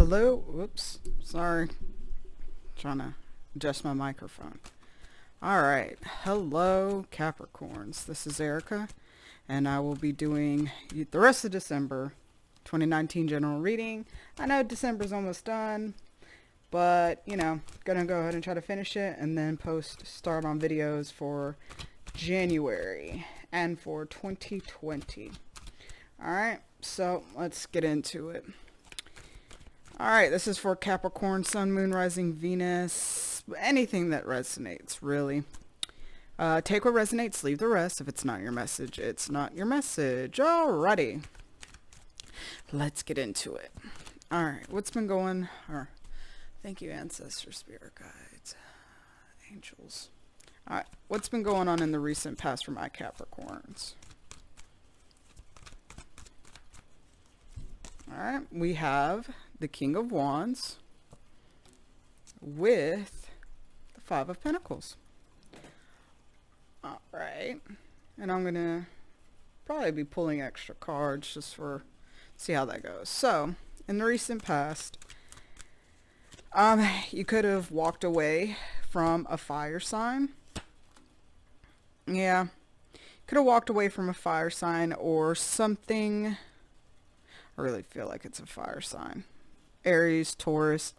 Hello. Whoops. Sorry. Trying to adjust my microphone. All right. Hello, Capricorns. This is Erica, and I will be doing the rest of December 2019 general reading. I know December's almost done, but, gonna go ahead and try to finish it and then start on videos for January and for 2020. All right. So let's get into it. Alright, this is for Capricorn, Sun, Moon, Rising, Venus, anything that resonates, really. Take what resonates, leave the rest. If it's not your message, it's not your message. Alrighty. Let's get into it. Alright, what's been going... thank you, ancestors, spirit guides, angels. Alright, what's been going on in the recent past for my Capricorns? Alright, we have the King of Wands with the Five of Pentacles. Alright, and I'm going to probably be pulling extra cards just for see how that goes. So, in the recent past, you could have walked away from a fire sign. Yeah, could have walked away from a fire sign or something. I really feel like it's a fire sign. Aries, Taurus,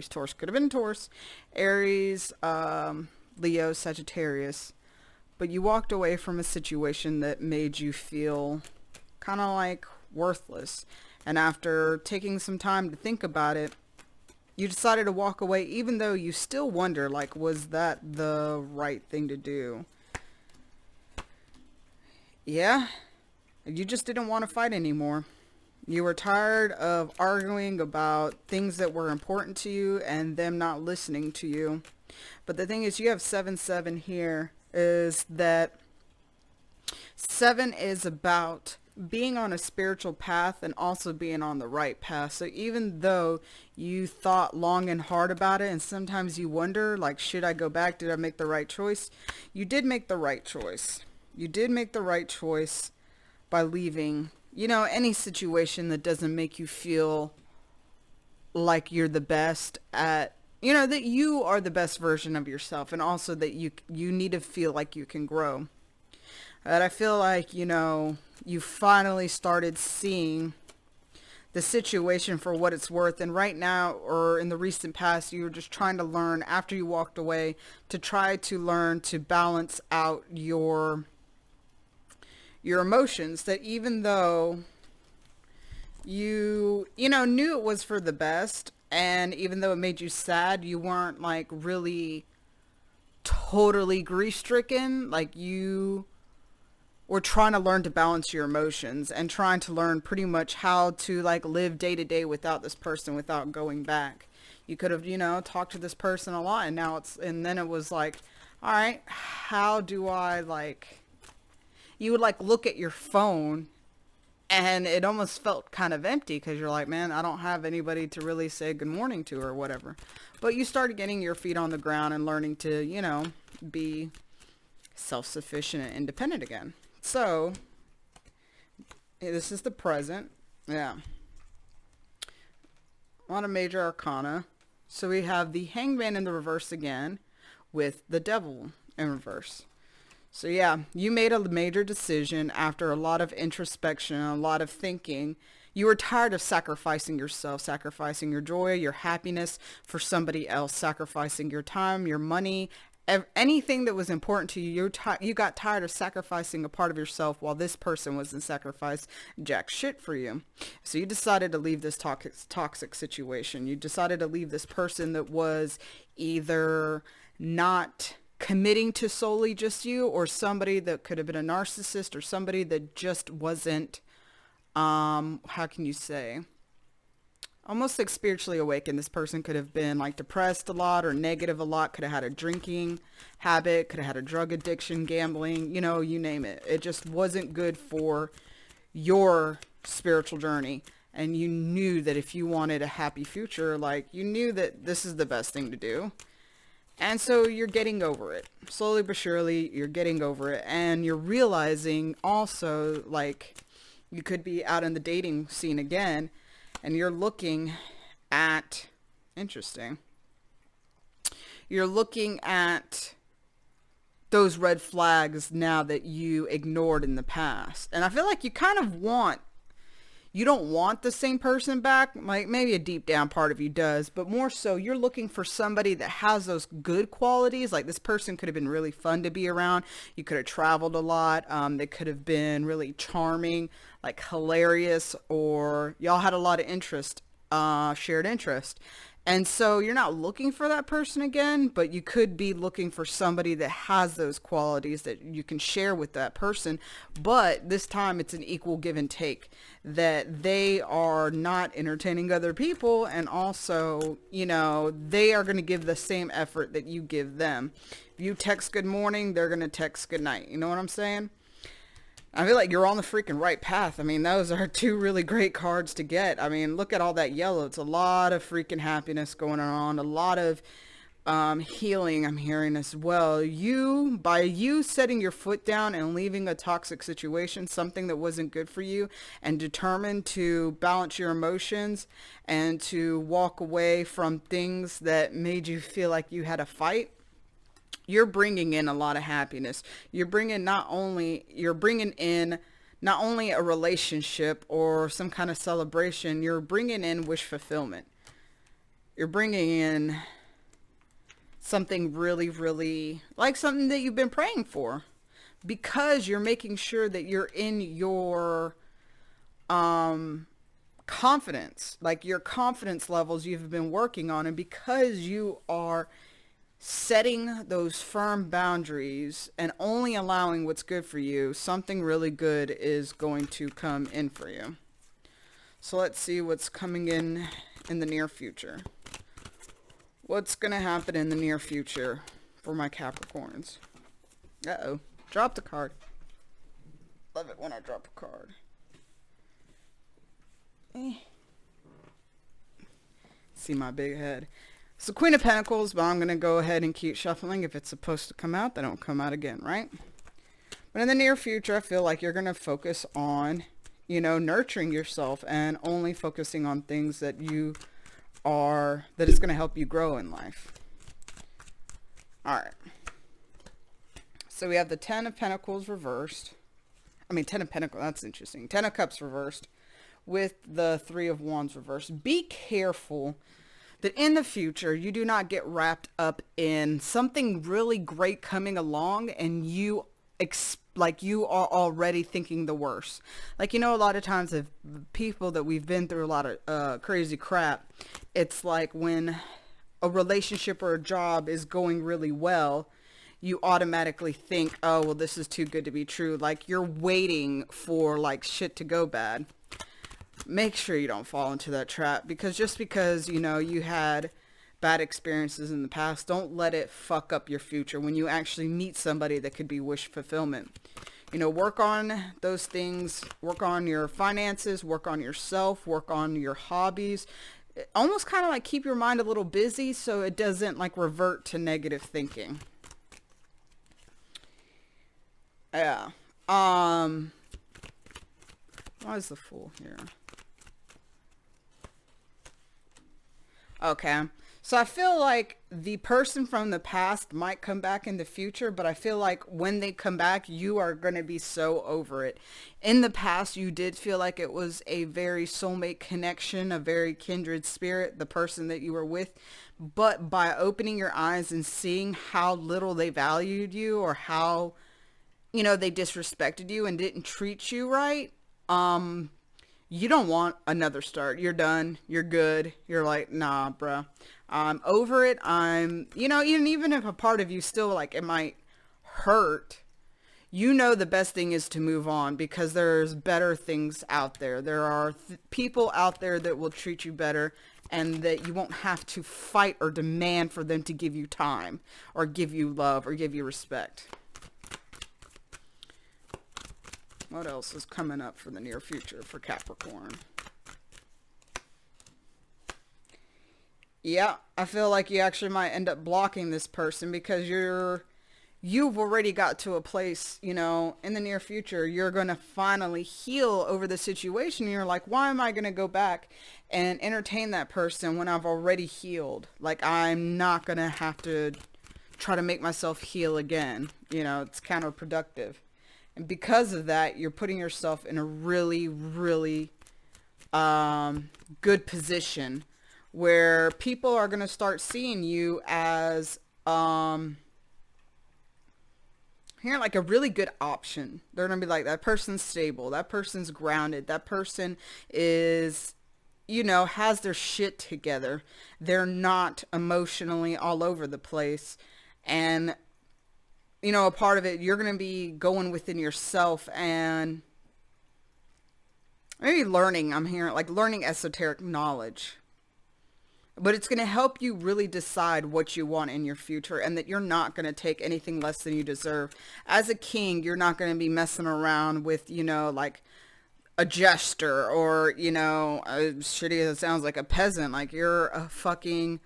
Taurus could have been Taurus, Aries, Leo, Sagittarius. But you walked away from a situation that made you feel kind of like worthless. And after taking some time to think about it, you decided to walk away, even though you still wonder, like, was that the right thing to do? Yeah, you just didn't want to fight anymore. You were tired of arguing about things that were important to you and them not listening to you. But the thing is, you have 7-7 here, is that 7 is about being on a spiritual path and also being on the right path. So even though you thought long and hard about it, and sometimes you wonder, like, should I go back? Did I make the right choice? You did make the right choice. You did make the right choice by leaving any situation that doesn't make you feel like you're the best at, that you are the best version of yourself, and also that you need to feel like you can grow. And I feel like, you finally started seeing the situation for what it's worth. And right now, or in the recent past, you were just trying to learn, after you walked away, to try to learn to balance out your emotions, that even though you knew it was for the best, and even though it made you sad, you weren't like really totally grief-stricken. Like, you were trying to learn to balance your emotions and trying to learn pretty much how to like live day to day without this person, without going back. You could have, talked to this person a lot, and then it was like, all right, how do I you would like look at your phone and it almost felt kind of empty because you're like, man, I don't have anybody to really say good morning to or whatever. But you started getting your feet on the ground and learning to, be self-sufficient and independent again. So this is the present. Yeah. A lot of major arcana. So we have the Hangman in the reverse again with the Devil in reverse. So yeah, you made a major decision after a lot of introspection, a lot of thinking. You were tired of sacrificing yourself, sacrificing your joy, your happiness for somebody else, sacrificing your time, your money, anything that was important to you. You got tired of sacrificing a part of yourself while this person wasn't sacrificed jack shit for you. So you decided to leave this toxic situation. You decided to leave this person that was either not committing to solely just you, or somebody that could have been a narcissist, or somebody that just wasn't, how can you say, almost like spiritually awakened. This person could have been like depressed a lot or negative a lot, could have had a drinking habit, could have had a drug addiction, gambling, you name it. It just wasn't good for your spiritual journey. And you knew that if you wanted a happy future, like, you knew that this is the best thing to do. And so you're getting over it. Slowly but surely, you're getting over it. And you're realizing also, like, you could be out in the dating scene again, and you're looking at, interesting, you're looking at those red flags now that you ignored in the past. And I feel like you kind of you don't want the same person back. Like maybe a deep down part of you does, but more so you're looking for somebody that has those good qualities. Like this person could have been really fun to be around. You could have traveled a lot. They could have been really charming, like hilarious, or y'all had a lot of interest, shared interest. And so you're not looking for that person again, but you could be looking for somebody that has those qualities that you can share with that person. But this time it's an equal give and take, that they are not entertaining other people. And also, you know, they are going to give the same effort that you give them. If you text good morning, they're going to text good night. You know what I'm saying? I feel like you're on the freaking right path. I mean, those are two really great cards to get. I mean, look at all that yellow. It's a lot of freaking happiness going on. A lot of healing I'm hearing as well. By you setting your foot down and leaving a toxic situation, something that wasn't good for you, and determined to balance your emotions and to walk away from things that made you feel like you had a fight, you're bringing in a lot of happiness. You're bringing in not only a relationship or some kind of celebration, you're bringing in wish fulfillment. You're bringing in something really, really like something that you've been praying for, because you're making sure that you're in your confidence, like your confidence levels you've been working on, and because you are setting those firm boundaries and only allowing what's good for you, something really good is going to come in for you. So let's see what's coming in the near future. What's going to happen in the near future for my Capricorns? Uh-oh. Dropped a card. Love it when I drop a card. See my big head. It's the Queen of Pentacles, but I'm going to go ahead and keep shuffling. If it's supposed to come out, then it will come out again, right? But in the near future, I feel like you're going to focus on, you know, nurturing yourself and only focusing on things that that is going to help you grow in life. All right. So we have the Ten of Pentacles reversed. Ten of Pentacles, that's interesting. Ten of Cups reversed with the Three of Wands reversed. Be careful that in the future you do not get wrapped up in something really great coming along and you are already thinking the worst. Like, you know, a lot of times of people that we've been through a lot of crazy crap, it's like when a relationship or a job is going really well, you automatically think, oh, well, this is too good to be true. Like you're waiting for like shit to go bad. Make sure you don't fall into that trap, because just because, you know, you had bad experiences in the past, don't let it fuck up your future when you actually meet somebody that could be wish fulfillment. You know, work on those things, work on your finances, work on yourself, work on your hobbies. Almost kind of like keep your mind a little busy so it doesn't like revert to negative thinking. Yeah. Why is the Fool here? Okay. So I feel like the person from the past might come back in the future, but I feel like when they come back, you are going to be so over it. In the past, you did feel like it was a very soulmate connection, a very kindred spirit, the person that you were with. But by opening your eyes and seeing how little they valued you, or how, you know, they disrespected you and didn't treat you right, you don't want another start. You're done. You're good. You're like, nah, bruh. I'm over it. You know, even if a part of you still like, it might hurt, you know, the best thing is to move on, because there's better things out there. There are people out there that will treat you better, and that you won't have to fight or demand for them to give you time or give you love or give you respect. What else is coming up for the near future for Capricorn? Yeah, I feel like you actually might end up blocking this person, because you've already got to a place, in the near future, you're going to finally heal over the situation. You're like, why am I going to go back and entertain that person when I've already healed? Like, I'm not going to have to try to make myself heal again. It's counterproductive. And because of that, you're putting yourself in a really, really good position where people are going to start seeing you as like a really good option. They're going to be like, that person's stable, that person's grounded, that person is, has their shit together. They're not emotionally all over the place. And, a part of it, you're going to be going within yourself and maybe learning, I'm hearing, like learning esoteric knowledge. But it's going to help you really decide what you want in your future, and that you're not going to take anything less than you deserve. As a king, you're not going to be messing around with, like a jester or, shitty as it sounds, like a peasant. Like, you're a fucking,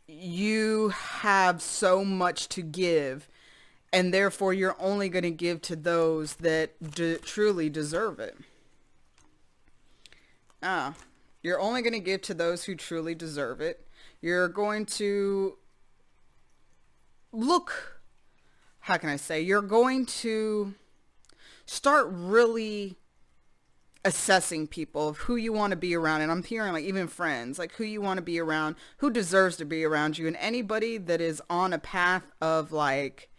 you have so much to give, and therefore you're only going to give to those that truly deserve it. You're only going to give to those who truly deserve it. You're going to you're going to start really assessing people of who you want to be around. And I'm hearing, like, even friends, like who you want to be around, who deserves to be around you. And anybody that is on a path of like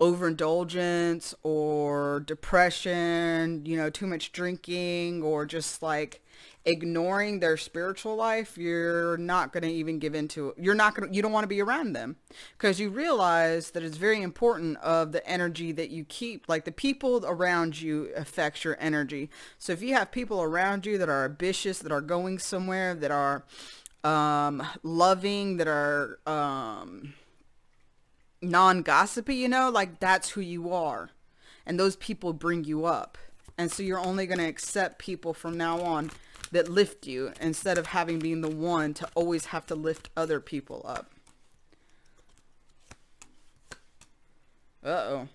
overindulgence or depression, too much drinking, or just like ignoring their spiritual life, you're not going to even give into. You don't want to be around them, because you realize that it's very important of the energy that you keep. Like, the people around you affects your energy. So if you have people around you that are ambitious, that are going somewhere, that are loving, that are non-gossipy, like, that's who you are. And those people bring you up. And so you're only going to accept people from now on that lift you, instead of having been the one to always have to lift other people up. Uh-oh.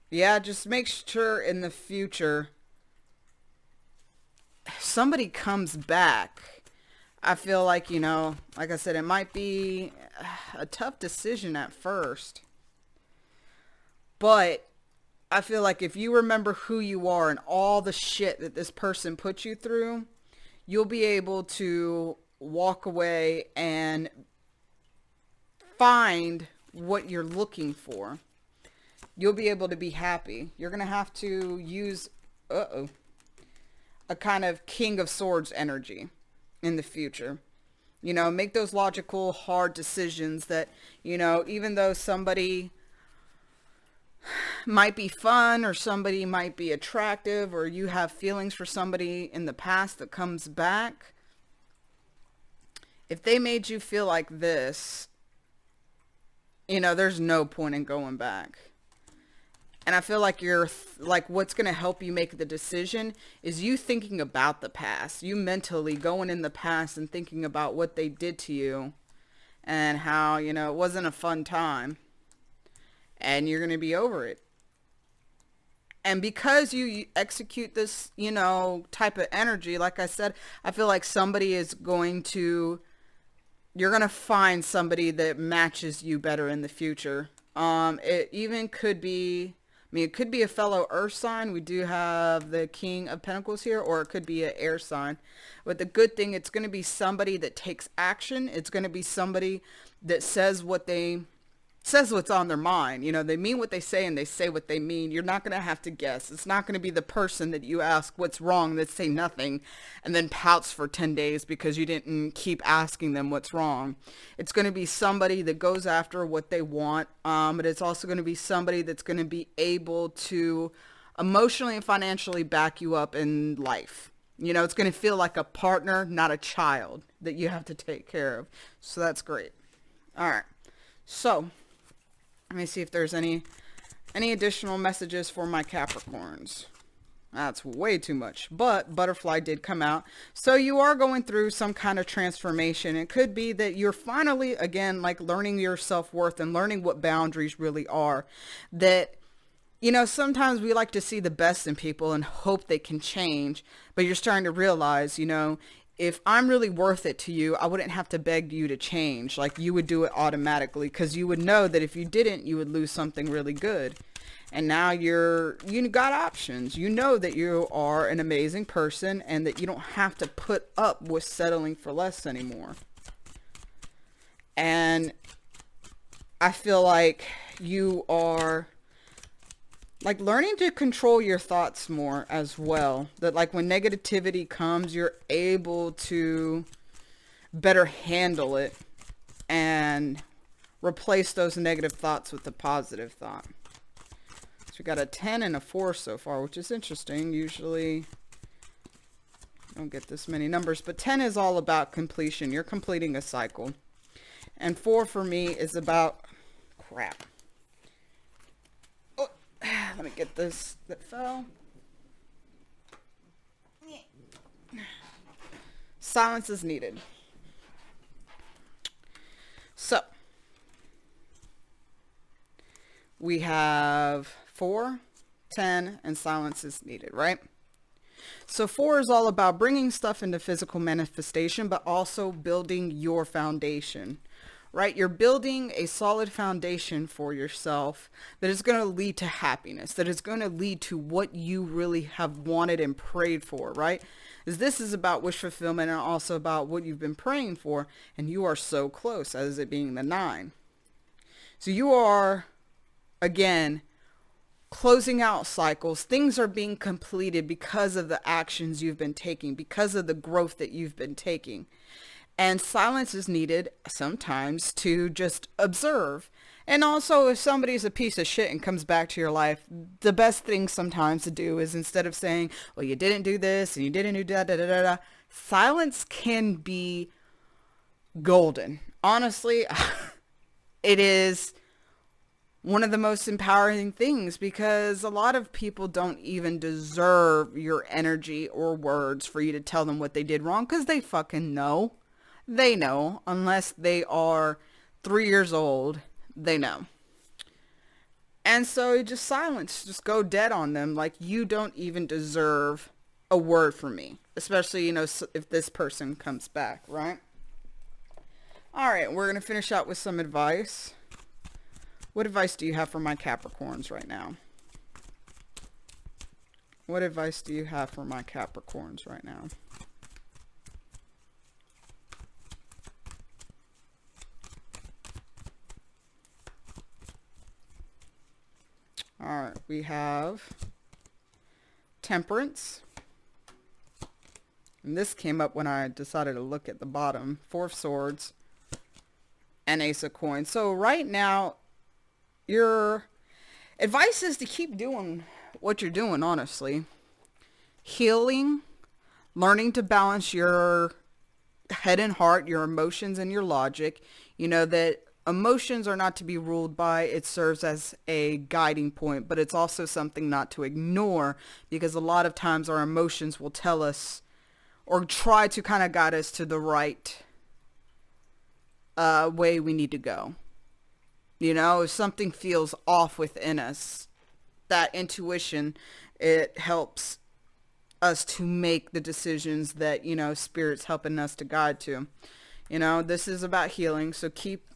Yeah, just make sure in the future somebody comes back. I feel like, like I said, it might be a tough decision at first. But I feel like if you remember who you are and all the shit that this person put you through, you'll be able to walk away and find what you're looking for. You'll be able to be happy. You're going to have to use, a kind of King of Swords energy in the future. Make those logical, hard decisions that, even though somebody might be fun, or somebody might be attractive, or you have feelings for somebody in the past that comes back, if they made you feel like this, there's no point in going back. And I feel like what's going to help you make the decision is you thinking about the past, you mentally going in the past and thinking about what they did to you and how, it wasn't a fun time. And you're going to be over it. And because you execute this, type of energy, like I said, I feel like you're going to find somebody that matches you better in the future. It even could be, it could be a fellow earth sign. We do have the King of Pentacles here, or it could be an air sign. But the good thing, it's going to be somebody that takes action. It's going to be somebody that says what's on their mind. They mean what they say, and they say what they mean. You're not going to have to guess. It's not going to be the person that you ask what's wrong that say nothing and then pouts for 10 days because you didn't keep asking them what's wrong. It's going to be somebody that goes after what they want, but it's also going to be somebody that's going to be able to emotionally and financially back you up in life. It's going to feel like a partner, not a child that you have to take care of. So that's great. All right. So let me see if there's any additional messages for my Capricorns. That's way too much. But butterfly did come out. So you are going through some kind of transformation. It could be that you're finally, again, like learning your self-worth and learning what boundaries really are. That, you know, sometimes we like to see the best in people and hope they can change. But you're starting to realize, you know, if I'm really worth it to you, I wouldn't have to beg you to change. Like, you would do it automatically, because you would know that if you didn't, you would lose something really good. And now you got options. You know that you are an amazing person and that you don't have to put up with settling for less anymore. And I feel like you are like learning to control your thoughts more as well. That like when negativity comes, you're able to better handle it and replace those negative thoughts with a positive thought. We got a 10 and a 4 so far, which is interesting. Usually don't get this many numbers, but 10 is all about completion. You're completing a cycle. And 4 for me is about crap. Oh, let me get this that fell. Silence is needed. So we have 4, 10, and silence is needed, right? So 4 is all about bringing stuff into physical manifestation, but also building your foundation, right? You're building a solid foundation for yourself that is going to lead to happiness, that is going to lead to what you really have wanted and prayed for, right? This is about wish fulfillment and also about what you've been praying for, and you are so close, as it being the 9. So you are, again, closing out cycles. Things are being completed because of the actions you've been taking, because of the growth that you've been taking. And silence is needed sometimes to just observe. And also, if somebody's a piece of shit and comes back to your life, the best thing sometimes to do is, instead of saying, well, you didn't do this and you didn't do da da da da da, silence can be golden. Honestly, it is one of the most empowering things, because a lot of people don't even deserve your energy or words for you to tell them what they did wrong, because they fucking know. They know. Unless they are 3 years old, they know. And so you just silence, just go dead on them. Like, you don't even deserve a word from me, especially, you know, if this person comes back, right? All right, we're going to finish out with some advice. What advice do you have for my Capricorns right now? What advice do you have for my Capricorns right now? All right, we have Temperance. And this came up when I decided to look at the bottom. 4 of Swords and Ace of Coins. So right now, your advice is to keep doing what you're doing, honestly. Healing, learning to balance your head and heart, your emotions and your logic. You know that emotions are not to be ruled by. It serves as a guiding point, but it's also something not to ignore, because a lot of times our emotions will tell us or try to kind of guide us to the right way we need to go. You know, if something feels off within us, that intuition, it helps us to make the decisions that, you know, Spirit's helping us to guide to. You know, this is about healing. So keep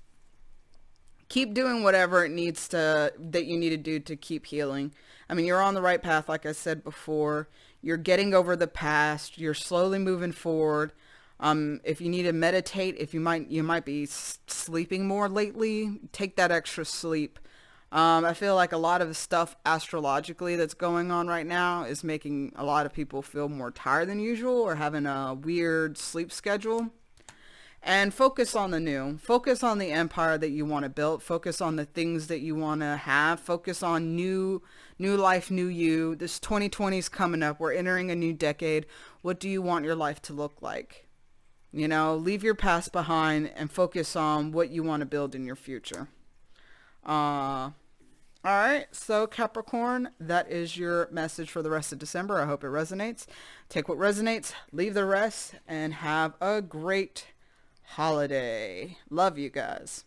doing whatever it needs to, that you need to do to keep healing. I mean, you're on the right path. Like I said before, you're getting over the past. You're slowly moving forward. If you need to meditate, if you might be sleeping more lately, take that extra sleep. I feel like a lot of the stuff astrologically that's going on right now is making a lot of people feel more tired than usual, or having a weird sleep schedule. And focus on the new. Focus on the empire that you want to build. Focus on the things that you want to have. Focus on new life, new you. This 2020 is coming up. We're entering a new decade. What do you want your life to look like? You know, leave your past behind and focus on what you want to build in your future. All right, so Capricorn, that is your message for the rest of December. I hope it resonates. Take what resonates, leave the rest, and have a great holiday. Love you guys.